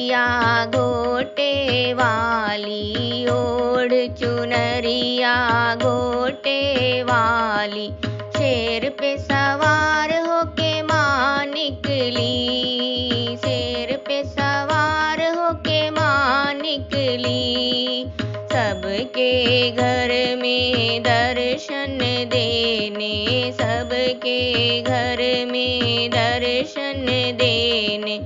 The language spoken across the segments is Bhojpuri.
चुनरिया घोटे वाली, ओढ़ चुनरिया घोटे वाली, शेर पे सवार होके माँ निकली, शेर पे सवार होके माँ निकली। सबके घर में दर्शन देने, सबके घर में दर्शन देने,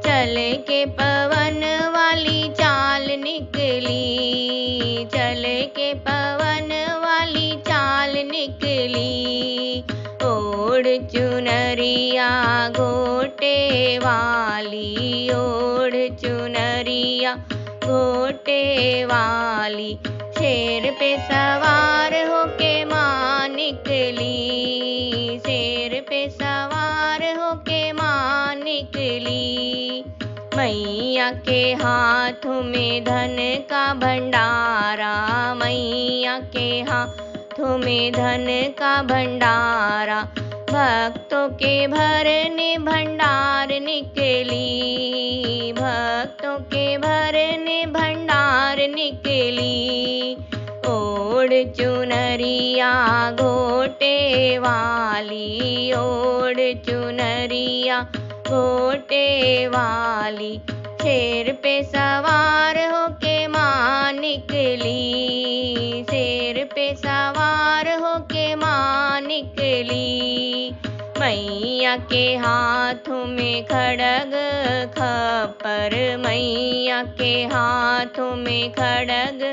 चल के पवन वाली चाल निकली, चल के पवन वाली चाल निकली। ओढ़ चुनरिया घोटे वाली, ओढ़ चुनरिया घोटे वाली, शेर पे सवार होके माँ निकली, शेर पे सवार होके माँ निकली। मैया के हाथों में धन का भंडारा, मैया के हाथों में धन का भंडारा, भक्तों के भरने भंडार निकली, भक्तों के भरने भंडार निकली। ओढ़ चुनरिया घोटे वाली, ओढ़ चुनरिया घोटे वाली, शेर पे सवार होके माँ निकली, शेर पे सवार होके माँ निकली। मैया के हाथों में खड़ग खप्पर, मैया के हाथों में खड़ग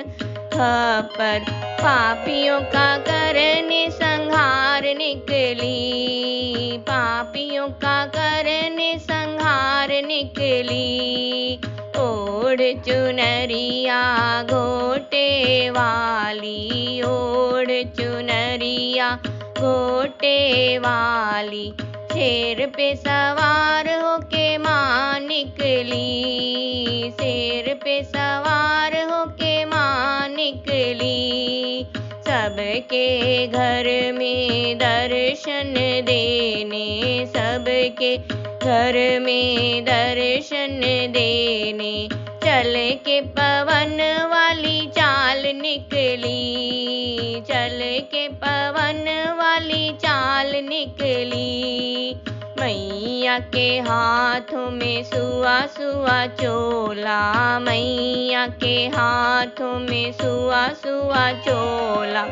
खप्पर, पापियों का करने संहार निकली, पापियों का करने संहार निकली। ओढ़ चुनरिया घोटे वाली, ओढ़ चुनरिया घोटे वाली, शेर पे सवार होके माँ निकली, शेर पे सवार होके माँ निकली। सबके घर में दर्शन देने, सबके घर में दर्शन देने, चल के पवन वाली चाल निकली, चल के पवन वाली चाल निकली। मैया के हाथों में सुआ सुआ चोला, मैया के हाथों में सुआ सुआ चोला,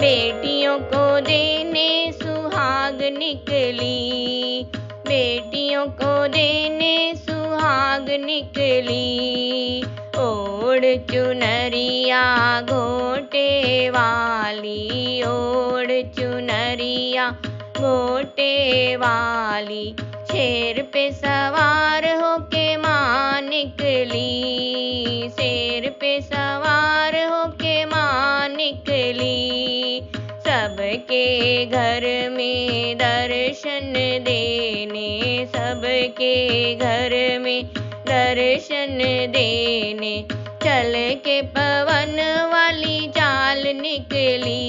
बेटियों को देने सुहाग निकली, बेटियों को देने सुहाग निकली। ओढ़ चुनरिया घोटे वाली, ओढ़ चुनरिया घोटे वाली, शेर पे सवार होके माँ निकली, शेर पे सवार होके माँ निकली। सबके घर में दर्शन देने, सबके घर में दर्शन देने, चल के पवन वाली चाल निकली,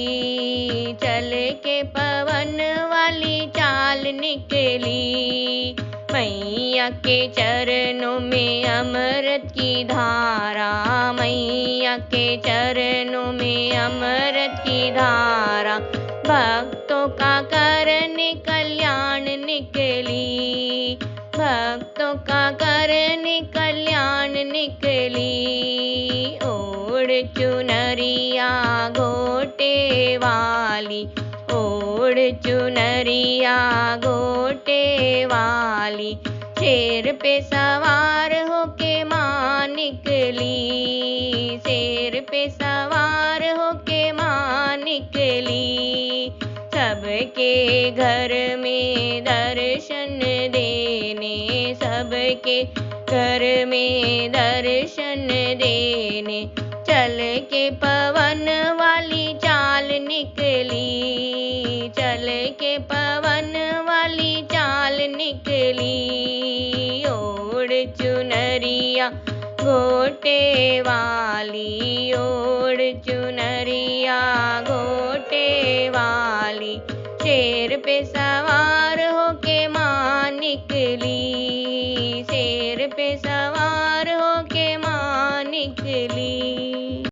चल के पवन वाली चाल निकली। मैया के चरणों में अमृत की धारा, मैया के चरणों में अमृत की धारा, भक्तों का करने कल्याण निकली, भक्तों का करने कल्याण निकली। ओढ़ चुनरिया घोटे वाली, ओढ़ चुनरिया घोटे वाली, शेर पे सवार होके माँ निकली, शेर पे सवार होके माँ निकली। सबके घर में दर्शन देने, सबके घर में दर्शन देने, चल के पवन वाली चाल निकली, चल के पवन वाली चाल निकली। ओढ़ चुनरिया घोटे वाली, ओढ़ चुनरिया घोटे वाली, शेर पे सवार होके माँ निकली।